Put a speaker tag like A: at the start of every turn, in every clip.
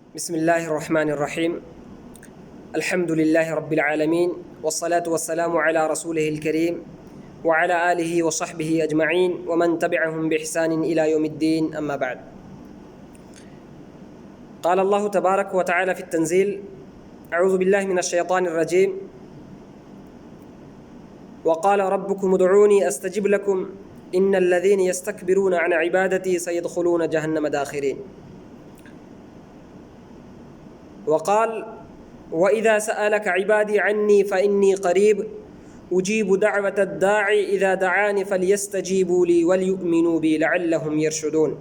A: بسم الله الرحمن الرحيم. الحمد لله رب العالمين، والصلاة والسلام على رسوله الكريم وعلى آله وصحبه أجمعين ومن تبعهم بإحسان إلى يوم الدين، أما بعد. قال الله تبارك وتعالى في التنزيل: أعوذ بالله من الشيطان الرجيم. وقال ربكم ادعوني أستجب لكم إن الذين يستكبرون عن عبادتي سيدخلون جهنم داخرين. وقال وإذا سألك عبادي عني فإني قريب أجيب دعوة الداعي إذا دعاني فليستجيبوا لي وليؤمنوا بي لعلهم يرشدون.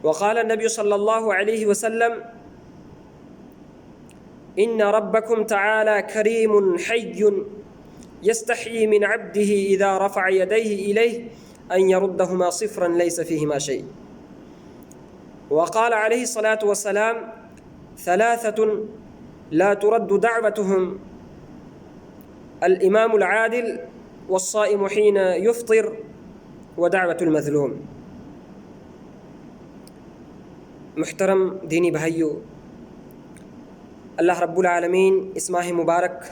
A: وقال النبي صلى الله عليه وسلم: إن ربكم تعالى كريم حي يستحيي من عبده إذا رفع يديه إليه أن يردهما صفرا ليس فيهما شيء. وقال عليه الصلاة والسلام: ثلاثة لا ترد دعوتهم الإمام العادل والصائم حين يفطر ودعوة المظلوم. محترم دینی بھائیو، اللہ رب العالمین اس ماہ مبارک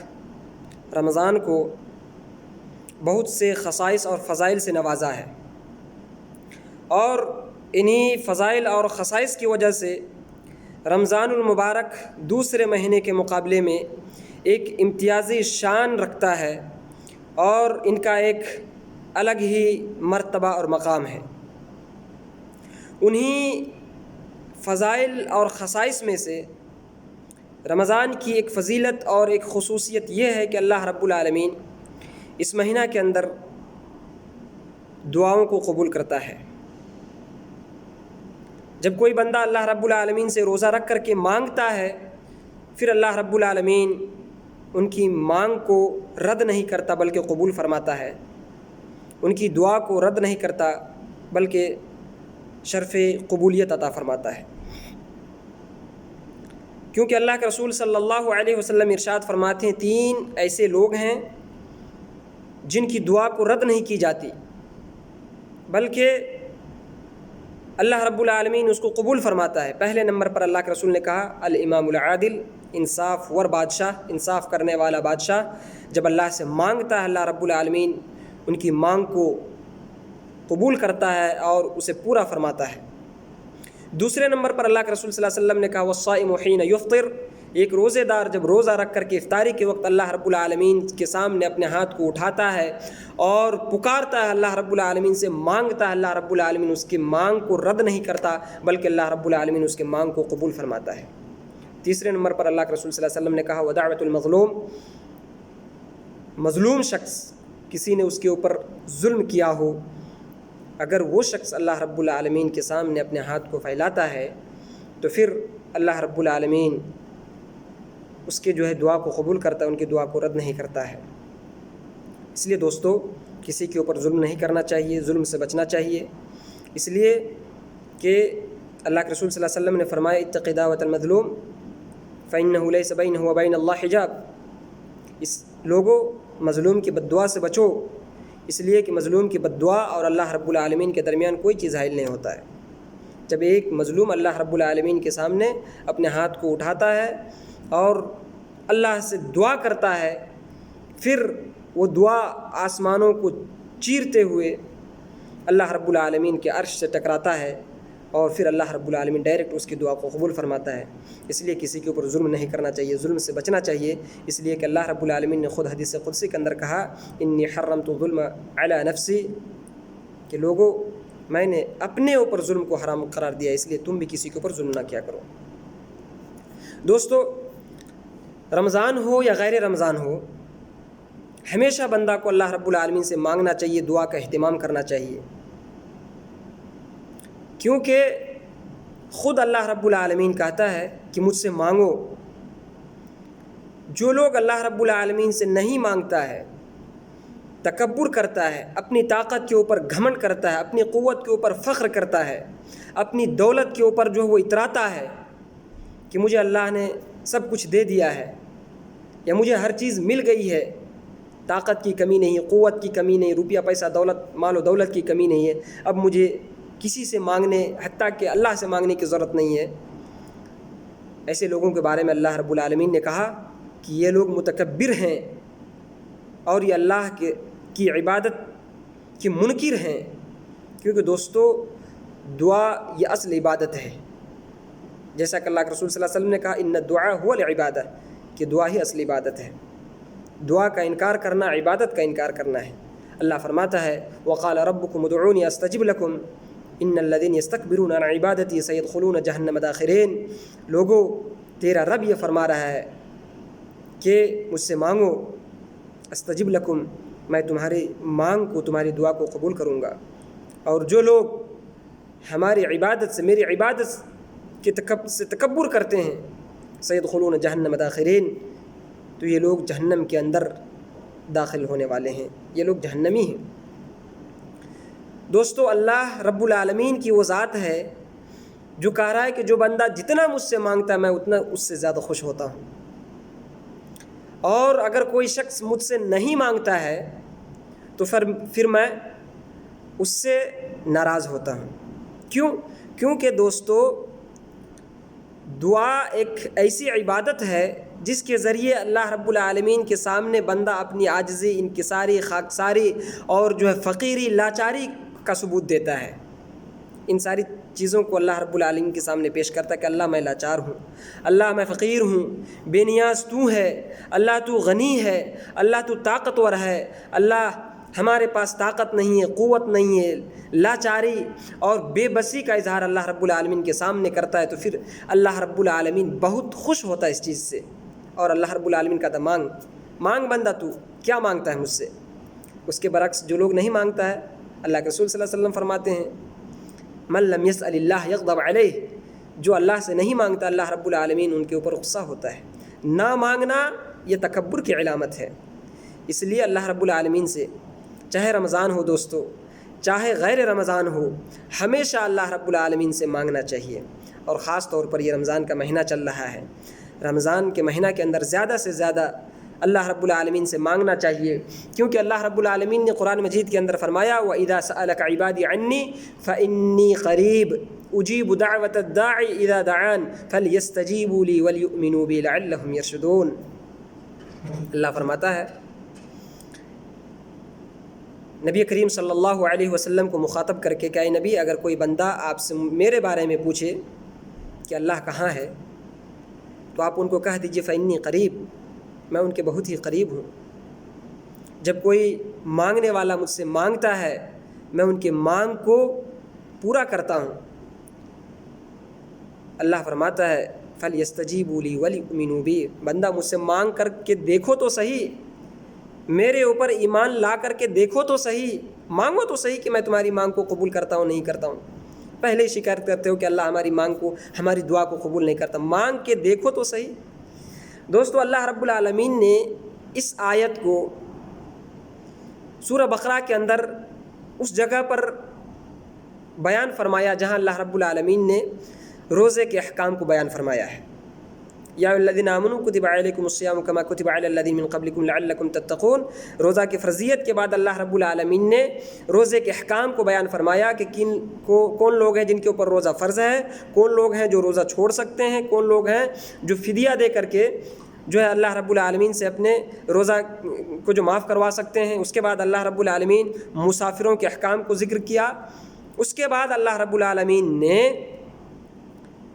A: رمضان کو بہت سے خصائص اور فضائل سے نوازا ہے، اور انہی فضائل اور خصائص کی وجہ سے رمضان المبارک دوسرے مہینے کے مقابلے میں ایک امتیازی شان رکھتا ہے اور ان کا ایک الگ ہی مرتبہ اور مقام ہے۔ انہی فضائل اور خصائص میں سے رمضان کی ایک فضیلت اور ایک خصوصیت یہ ہے کہ اللہ رب العالمین اس مہینہ کے اندر دعاؤں کو قبول کرتا ہے۔ جب کوئی بندہ اللہ رب العالمین سے روزہ رکھ کر کے مانگتا ہے، پھر اللہ رب العالمین ان کی مانگ کو رد نہیں کرتا بلکہ قبول فرماتا ہے، ان کی دعا کو رد نہیں کرتا بلکہ شرف قبولیت عطا فرماتا ہے، کیونکہ اللہ کے رسول صلی اللہ علیہ وسلم ارشاد فرماتے ہیں: تین ایسے لوگ ہیں جن کی دعا کو رد نہیں کی جاتی بلکہ اللہ رب العالمین اس کو قبول فرماتا ہے۔ پہلے نمبر پر اللہ کے رسول نے کہا الامام العادل، انصاف ور بادشاہ، انصاف کرنے والا بادشاہ جب اللہ سے مانگتا ہے، اللہ رب العالمین ان کی مانگ کو قبول کرتا ہے اور اسے پورا فرماتا ہے۔ دوسرے نمبر پر اللہ کے رسول صلی اللہ علیہ وسلم نے کہا والصائم حین یفطر، ایک روزے دار جب روزہ رکھ کر کے افطاری کے وقت اللہ رب العالمین کے سامنے اپنے ہاتھ کو اٹھاتا ہے اور پکارتا ہے، اللہ رب العالمین سے مانگتا ہے، اللہ رب العالمین اس کی مانگ کو رد نہیں کرتا بلکہ اللہ رب العالمین اس کی مانگ کو قبول فرماتا ہے۔ تیسرے نمبر پر اللہ کے رسول صلی اللہ علیہ وسلم نے کہا ودعوۃ المظلوم، مظلوم شخص کسی نے اس کے اوپر ظلم کیا ہو، اگر وہ شخص اللہ رب العالمین کے سامنے اپنے ہاتھ کو پھیلاتا ہے تو پھر اللہ رب العالمین اس کے دعا کو قبول کرتا ہے، ان کی دعا کو رد نہیں کرتا ہے۔ اس لیے دوستو، کسی کے اوپر ظلم نہیں کرنا چاہیے، ظلم سے بچنا چاہیے، اس لیے کہ اللہ کے رسول صلی اللہ علیہ وسلم نے فرمایا اتق دعوۃ المظلوم فإنہ لیس بینہ وبین اللہ حجاب، اس لوگوں مظلوم کی بد دعا سے بچو، اس لیے کہ مظلوم کی بد دعا اور اللہ رب العالمین کے درمیان کوئی چیز حائل نہیں ہوتا ہے۔ جب ایک مظلوم اللہ رب العالمین کے سامنے اپنے ہاتھ کو اٹھاتا ہے اور اللہ سے دعا کرتا ہے، پھر وہ دعا آسمانوں کو چیرتے ہوئے اللہ رب العالمین کے عرش سے ٹکراتا ہے اور پھر اللہ رب العالمین ڈائریکٹ اس کی دعا کو قبول فرماتا ہے۔ اس لیے کسی کے اوپر ظلم نہیں کرنا چاہیے، ظلم سے بچنا چاہیے، اس لیے کہ اللہ رب العالمین نے خود حدیث قدسی کے اندر کہا انی حرمت الظلم علی نفسی، کہ لوگوں میں نے اپنے اوپر ظلم کو حرام قرار دیا، اس لیے تم بھی کسی کے اوپر ظلم نہ کیا کرو۔ دوستو، رمضان ہو یا غیر رمضان ہو، ہمیشہ بندہ کو اللہ رب العالمین سے مانگنا چاہیے، دعا کا اہتمام کرنا چاہیے، کیونکہ خود اللہ رب العالمین کہتا ہے کہ مجھ سے مانگو۔ جو لوگ اللہ رب العالمین سے نہیں مانگتا ہے، تکبر کرتا ہے، اپنی طاقت کے اوپر گھمنڈ کرتا ہے، اپنی قوت کے اوپر فخر کرتا ہے، اپنی دولت کے اوپر وہ اتراتا ہے کہ مجھے اللہ نے سب کچھ دے دیا ہے یا مجھے ہر چیز مل گئی ہے، طاقت کی کمی نہیں، قوت کی کمی نہیں، روپیہ پیسہ دولت مال و دولت کی کمی نہیں ہے، اب مجھے کسی سے مانگنے حتیٰ کہ اللہ سے مانگنے کی ضرورت نہیں ہے، ایسے لوگوں کے بارے میں اللہ رب العالمین نے کہا کہ یہ لوگ متکبر ہیں اور یہ اللہ کی عبادت کے منکر ہیں، کیونکہ دوستو دعا یہ اصل عبادت ہے، جیسا کہ اللہ کے رسول صلی اللہ علیہ وسلم نے کہا ان الدعاء هو العبادہ، کہ دعا ہی اصل عبادت ہے۔ دعا کا انکار کرنا عبادت کا انکار کرنا ہے۔ اللہ فرماتا ہے وقال ربکم ادعونی استجب لکم ان الذین یستکبرون عن عبادتی سیدخلون جہنم داخرین۔ لوگوں تیرا رب یہ فرما رہا ہے کہ مجھ سے مانگو، استجب لکم، میں تمہاری مانگ کو، تمہاری دعا کو قبول کروں گا، اور جو لوگ ہماری عبادت سے، میری عبادت سے تکبر کرتے ہیں سیدخلون جہنم داخرین، تو یہ لوگ جہنم کے اندر داخل ہونے والے ہیں، یہ لوگ جہنمی ہیں۔ دوستو اللہ رب العالمین کی وہ ذات ہے جو کہہ رہا ہے کہ جو بندہ جتنا مجھ سے مانگتا ہے میں اتنا اس سے زیادہ خوش ہوتا ہوں، اور اگر کوئی شخص مجھ سے نہیں مانگتا ہے تو پھر میں اس سے ناراض ہوتا ہوں۔ کیونکہ دوستو دعا ایک ایسی عبادت ہے جس کے ذریعے اللہ رب العالمین کے سامنے بندہ اپنی عاجزی، انکساری، خاکساری اور جو ہے فقیری، لاچاری کا ثبوت دیتا ہے۔ ان ساری چیزوں کو اللہ رب العالمین کے سامنے پیش کرتا ہے کہ اللہ میں لاچار ہوں، اللہ میں فقیر ہوں، بے نیاز تو ہے، اللہ تو غنی ہے، اللہ تو طاقتور ہے، اللہ ہمارے پاس طاقت نہیں ہے، قوت نہیں ہے۔ لاچاری اور بے بسی کا اظہار اللہ رب العالمین کے سامنے کرتا ہے، تو پھر اللہ رب العالمین بہت خوش ہوتا ہے اس چیز سے، اور اللہ رب العالمین کہتا ہے مانگ بندہ، تو کیا مانگتا ہے مجھ سے۔ اس کے برعکس جو لوگ نہیں مانگتا ہے، اللہ کے رسول صلی اللہ علیہ وسلم فرماتے ہیں من لم يسأل اللہ یغضب علیہ، جو اللہ سے نہیں مانگتا اللہ رب العالمین ان کے اوپر غصہ ہوتا ہے۔ نہ مانگنا یہ تکبر کی علامت ہے۔ اس لیے اللہ رب العالمین سے چاہے رمضان ہو دوستو، چاہے غیر رمضان ہو، ہمیشہ اللہ رب العالمین سے مانگنا چاہیے، اور خاص طور پر یہ رمضان کا مہینہ چل رہا ہے، رمضان کے مہینہ کے اندر زیادہ سے زیادہ اللہ رب العالمین سے مانگنا چاہیے، کیونکہ اللہ رب العالمین نے قرآن مجید کے اندر فرمایا وَإِذَا سَأَلَكَ عِبَادِي عَنِّي فَإِنِّي قَرِيبٌ أُجِيبُ دَعْوَةَ الدَّاعِ إِذَا دَعَانِ فَلْيَسْتَجِيبُوا لِي وَلْيُؤْمِنُوا بِي لَعَلَّهُمْ يَرْشُدُونَ۔ اللہ فرماتا ہے نبی کریم صلی اللہ علیہ وسلم کو مخاطب کر کے کہ اے نبی، اگر کوئی بندہ آپ سے میرے بارے میں پوچھے کہ اللہ کہاں ہے، تو آپ ان کو کہہ دیجئے فَإِنِّي قَرِيب، میں ان کے بہت ہی قریب ہوں۔ جب کوئی مانگنے والا مجھ سے مانگتا ہے، میں ان کے مانگ کو پورا کرتا ہوں۔ اللہ فرماتا ہے فَلْيَسْتَجِيبُوا لِي وَلْيُؤْمِنُوا بِي، بندہ مجھ سے مانگ کر کے دیکھو تو صحیح، میرے اوپر ایمان لا کر کے دیکھو تو صحیح، مانگو تو صحیح کہ میں تمہاری مانگ کو قبول کرتا ہوں نہیں کرتا ہوں۔ پہلے ہی شکایت کرتے ہو کہ اللہ ہماری مانگ کو، ہماری دعا کو قبول نہیں کرتا، مانگ کے دیکھو تو صحیح۔ دوستو اللہ رب العالمین نے اس آیت کو سورہ بقرہ کے اندر اس جگہ پر بیان فرمایا جہاں اللہ رب العالمین نے روزے کے احکام کو بیان فرمایا ہے۔ یا الذین آمنوا کتب علیکم الصیام کما کتب علی الذین من قبلکم لعلکم تتقون۔ روزہ کی فرضیت کے بعد اللہ رب العالمین نے روزے کے احکام کو بیان فرمایا کہ کون لوگ ہیں جن کے اوپر روزہ فرض ہے، کون لوگ ہیں جو روزہ چھوڑ سکتے ہیں، کون لوگ ہیں جو فدیہ دے کر کے جو ہے اللہ رب العالمین سے اپنے روزہ کو جو معاف کروا سکتے ہیں۔ اس کے بعد اللہ رب العالمین مسافروں کے احکام کو ذکر کیا۔ اس کے بعد اللہ رب العالمین نے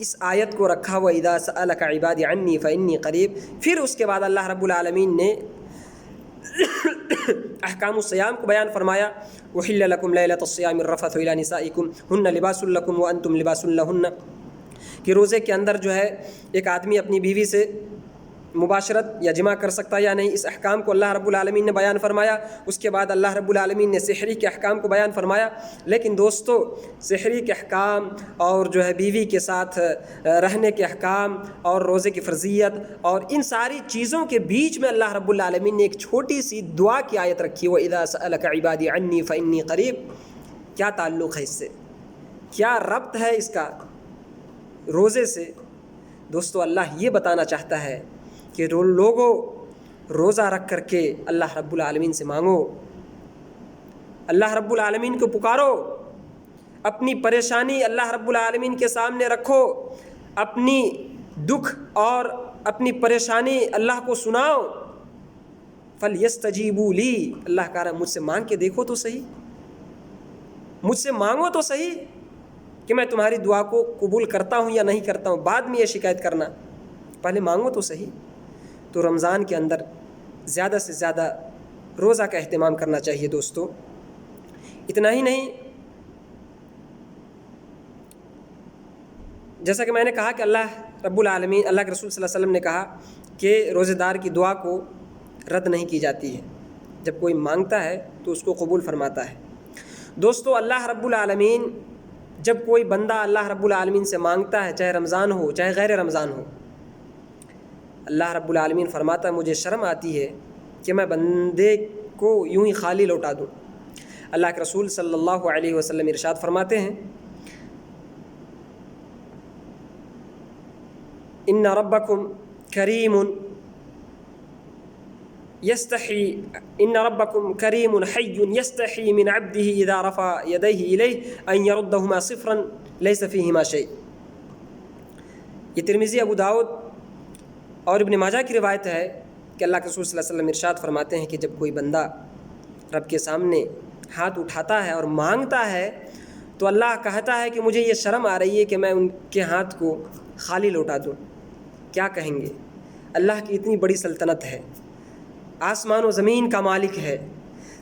A: اس آیت کو رکھا وَإِذَا سَأَلَكَ عِبَادِي عَنِّي فَإِنِّي قَرِيبٌ۔ پھر اس کے بعد اللہ رب العالمین نے احکام الصیام کو بیان فرمایا وَحِلَّ لَكُمْ لَيْلَةَ الصِّيَامِ الرَّفَثُ إِلَىٰ نِسَائِكُمْ هُنَّ لِبَاسٌ لَكُمْ وَأَنْتُمْ لِبَاسٌ لَهُنَّ، کہ روزے کے اندر جو ہے ایک آدمی اپنی بیوی سے مباشرت یا جمع کر سکتا یا نہیں، اس احکام کو اللہ رب العالمین نے بیان فرمایا۔ اس کے بعد اللہ رب العالمین نے سحری کے احکام کو بیان فرمایا۔ لیکن دوستو سحری کے احکام اور جو ہے بیوی کے ساتھ رہنے کے احکام اور روزے کی فرضیت اور ان ساری چیزوں کے بیچ میں اللہ رب العالمین نے ایک چھوٹی سی دعا کی آیت رکھی وَإِذَا سَأَلَكَ عِبَادِي عَنِّي فَإِنِّي قَرِيبٌ۔ کیا تعلق ہے اس سے، کیا ربط ہے اس کا روزے سے؟ دوستو اللہ یہ بتانا چاہتا ہے کہ لوگوں روزہ رکھ کر کے اللہ رب العالمین سے مانگو، اللہ رب العالمین کو پکارو، اپنی پریشانی اللہ رب العالمین کے سامنے رکھو، اپنی دکھ اور اپنی پریشانی اللہ کو سناؤ. فَلْيَسْتَجِيبُوا لِي، اللہ کہہ رہا مجھ سے مانگ کے دیکھو تو صحیح، مجھ سے مانگو تو صحیح کہ میں تمہاری دعا کو قبول کرتا ہوں یا نہیں کرتا ہوں. بعد میں یہ شکایت کرنا، پہلے مانگو تو صحیح. تو رمضان کے اندر زیادہ سے زیادہ روزہ کا اہتمام کرنا چاہیے دوستو. اتنا ہی نہیں، جیسا کہ میں نے کہا کہ اللہ رب العالمین، اللہ کے رسول صلی اللہ علیہ وسلم نے کہا کہ روزہ دار کی دعا کو رد نہیں کی جاتی ہے، جب کوئی مانگتا ہے تو اس کو قبول فرماتا ہے. دوستو اللہ رب العالمین، جب کوئی بندہ اللہ رب العالمین سے مانگتا ہے، چاہے رمضان ہو چاہے غیر رمضان ہو، اللہ رب العالمین فرماتا ہے مجھے شرم آتی ہے کہ میں بندے کو یوں ہی خالی لوٹا دوں. اللہ کے رسول صلی اللہ علیہ وسلم ارشاد فرماتے ہیں ان ربکم کریم یستحی، ان ربکم کریم حی یستحی من عبدہ اذا رفع یدیہ الیہ ان یردہما صفرا لیس فیہما شیء. یہ ترمذی، ابو داؤد اور ابن ماجہ کی روایت ہے کہ اللہ کے رسول صلی اللہ علیہ وسلم ارشاد فرماتے ہیں کہ جب کوئی بندہ رب کے سامنے ہاتھ اٹھاتا ہے اور مانگتا ہے تو اللہ کہتا ہے کہ مجھے یہ شرم آ رہی ہے کہ میں ان کے ہاتھ کو خالی لوٹا دوں. کیا کہیں گے؟ اللہ کی اتنی بڑی سلطنت ہے، آسمان و زمین کا مالک ہے،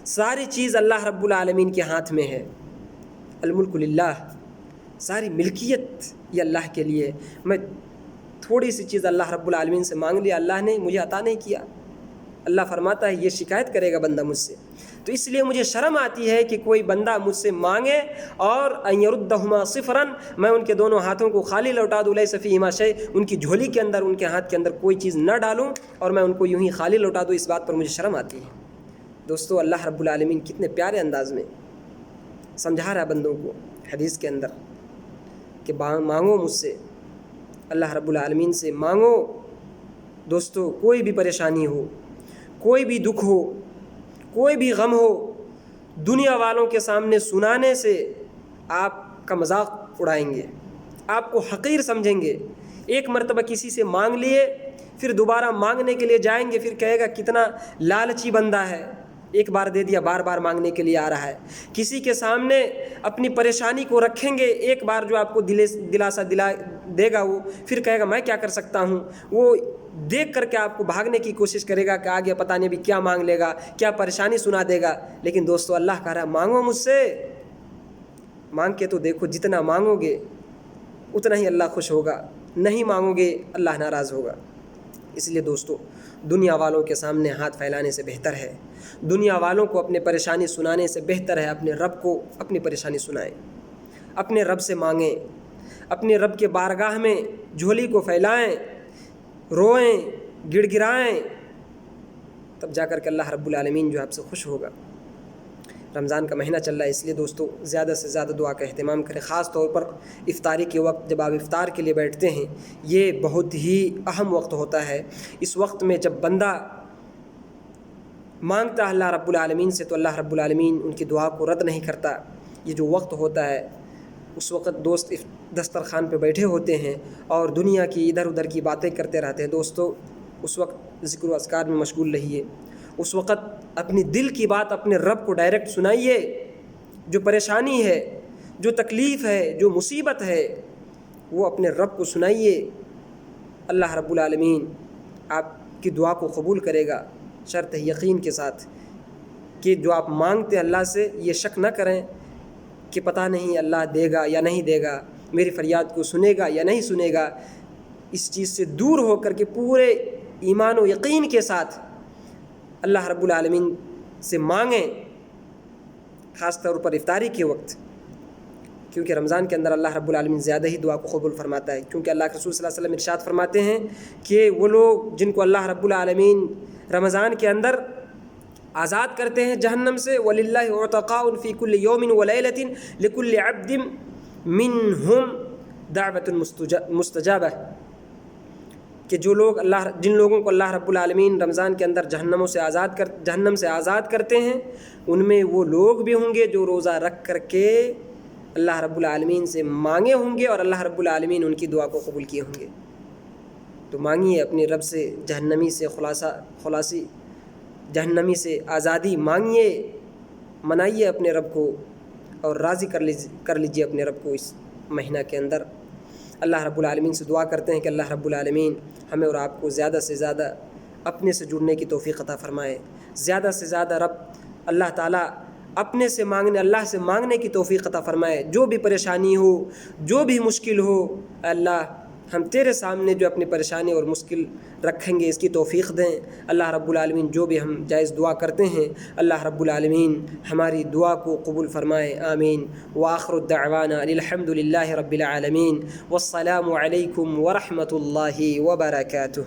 A: ساری چیز اللہ رب العالمین کے ہاتھ میں ہے. الملک للہ، ساری ملکیت یہ اللہ کے لیے. میں تھوڑی سی چیز اللہ رب العالمین سے مانگ لیا، اللہ نے مجھے عطا نہیں کیا. اللہ فرماتا ہے یہ شکایت کرے گا بندہ مجھ سے. تو اس لیے مجھے شرم آتی ہے کہ کوئی بندہ مجھ سے مانگے اور ان یردہما صفرا، میں ان کے دونوں ہاتھوں کو خالی لوٹا دوں، لیس فیہما شیء، ان کی جھولی کے اندر، ان کے ہاتھ کے اندر کوئی چیز نہ ڈالوں اور میں ان کو یوں ہی خالی لوٹا دوں. اس بات پر مجھے شرم آتی ہے. دوستو اللہ رب العالمین کتنے پیارے انداز میں سمجھا رہا ہے بندوں کو حدیث کے اندر کہ مانگو مجھ سے، اللہ رب العالمین سے مانگو. دوستو کوئی بھی پریشانی ہو، کوئی بھی دکھ ہو، کوئی بھی غم ہو، دنیا والوں کے سامنے سنانے سے آپ کا مذاق اڑائیں گے، آپ کو حقیر سمجھیں گے. ایک مرتبہ کسی سے مانگ لیے، پھر دوبارہ مانگنے کے لیے جائیں گے، پھر کہے گا کتنا لالچی بندہ ہے، ایک بار دے دیا بار بار مانگنے کے لیے آ رہا ہے. کسی کے سامنے اپنی پریشانی کو رکھیں گے، ایک بار جو آپ کو دلاسا دلا دے گا وہ پھر کہے گا میں کیا کر سکتا ہوں. وہ دیکھ کر کے آپ کو بھاگنے کی کوشش کرے گا کہ آگے پتہ نہیں ابھی کیا مانگ لے گا، کیا پریشانی سنا دے گا. لیکن دوستو اللہ کہہ رہا ہے مانگو مجھ سے، مانگ کے تو دیکھو، جتنا مانگو گے اتنا ہی اللہ خوش ہوگا، نہیں مانگو گے اللہ ناراض ہوگا. اس لیے دوستو دنیا والوں کے سامنے ہاتھ پھیلانے سے بہتر ہے، دنیا والوں کو اپنے پریشانی سنانے سے بہتر ہے اپنے رب کو اپنی پریشانی سنائیں، اپنے رب سے مانگیں، اپنے رب کے بارگاہ میں جھولی کو پھیلائیں، روئیں، گڑ گڑائیں، تب جا کر کے اللہ رب العالمین جو آپ سے خوش ہوگا. رمضان کا مہینہ چل رہا ہے، اس لیے دوستو زیادہ سے زیادہ دعا کا اہتمام کریں. خاص طور پر افطاری کے وقت جب آپ افطار کے لیے بیٹھتے ہیں، یہ بہت ہی اہم وقت ہوتا ہے. اس وقت میں جب بندہ مانگتا ہے اللہ رب العالمین سے تو اللہ رب العالمین ان کی دعا کو رد نہیں کرتا. یہ جو وقت ہوتا ہے اس وقت دوست دسترخوان پہ بیٹھے ہوتے ہیں اور دنیا کی ادھر ادھر کی باتیں کرتے رہتے ہیں. دوستو اس وقت ذکر و اذکار میں مشغول رہیے، اس وقت اپنی دل کی بات اپنے رب کو ڈائریکٹ سنائیے. جو پریشانی ہے، جو تکلیف ہے، جو مصیبت ہے، وہ اپنے رب کو سنائیے. اللہ رب العالمین آپ کی دعا کو قبول کرے گا، شرط یقین کے ساتھ کہ جو آپ مانگتے ہیں اللہ سے یہ شک نہ کریں کہ پتہ نہیں اللہ دے گا یا نہیں دے گا، میری فریاد کو سنے گا یا نہیں سنے گا. اس چیز سے دور ہو کر کے پورے ایمان و یقین کے ساتھ اللہ رب العالمین سے مانگیں، خاص طور پر افطاری کے وقت، کیونکہ رمضان کے اندر اللہ رب العالمین زیادہ ہی دعا کو قبول فرماتا ہے. کیونکہ اللہ کے رسول صلی اللہ علیہ وسلم ارشاد فرماتے ہیں کہ وہ لوگ جن کو اللہ رب العالمین رمضان کے اندر آزاد کرتے ہیں جہنم سے، وَلِلَّهِ عُتَقَاءٌ فِي كُلِّ يَوْمٍ وَلَيْلَةٍ لِكُلِّ عَبْدٍ مِّنْهُمْ دَعْوَةٌ مُسْتَجَابَةٌ، کہ جن لوگوں کو اللہ رب العالمین رمضان کے اندر جہنم سے آزاد کرتے ہیں، ان میں وہ لوگ بھی ہوں گے جو روزہ رکھ کر کے اللہ رب العالمین سے مانگے ہوں گے اور اللہ رب العالمین ان کی دعا کو قبول کیے ہوں گے. تو مانگیے اپنے رب سے جہنمی سے خلاصی، جہنمی سے آزادی مانگیے، منائیے اپنے رب کو اور راضی کر لیجیے اپنے رب کو اس مہینہ کے اندر۔ اللہ رب العالمین سے دعا کرتے ہیں کہ اللہ رب العالمین ہمیں اور آپ کو زیادہ سے زیادہ اپنے سے جڑنے کی توفیق عطا فرمائے، زیادہ سے زیادہ اللہ تعالیٰ اپنے سے اللہ سے مانگنے کی توفیق عطا فرمائے۔ جو بھی پریشانی ہو، جو بھی مشکل ہو، اللہ ہم تیرے سامنے جو اپنی پریشانی اور مشکل رکھیں گے اس کی توفیق دیں۔ اللہ رب العالمین جو بھی ہم جائز دعا کرتے ہیں اللہ رب العالمین ہماری دعا کو قبول فرمائے، آمین۔ وآخر الدعوانا الحمد للہ رب العالمین، والسلام علیکم ورحمۃ اللہ وبرکاتہ۔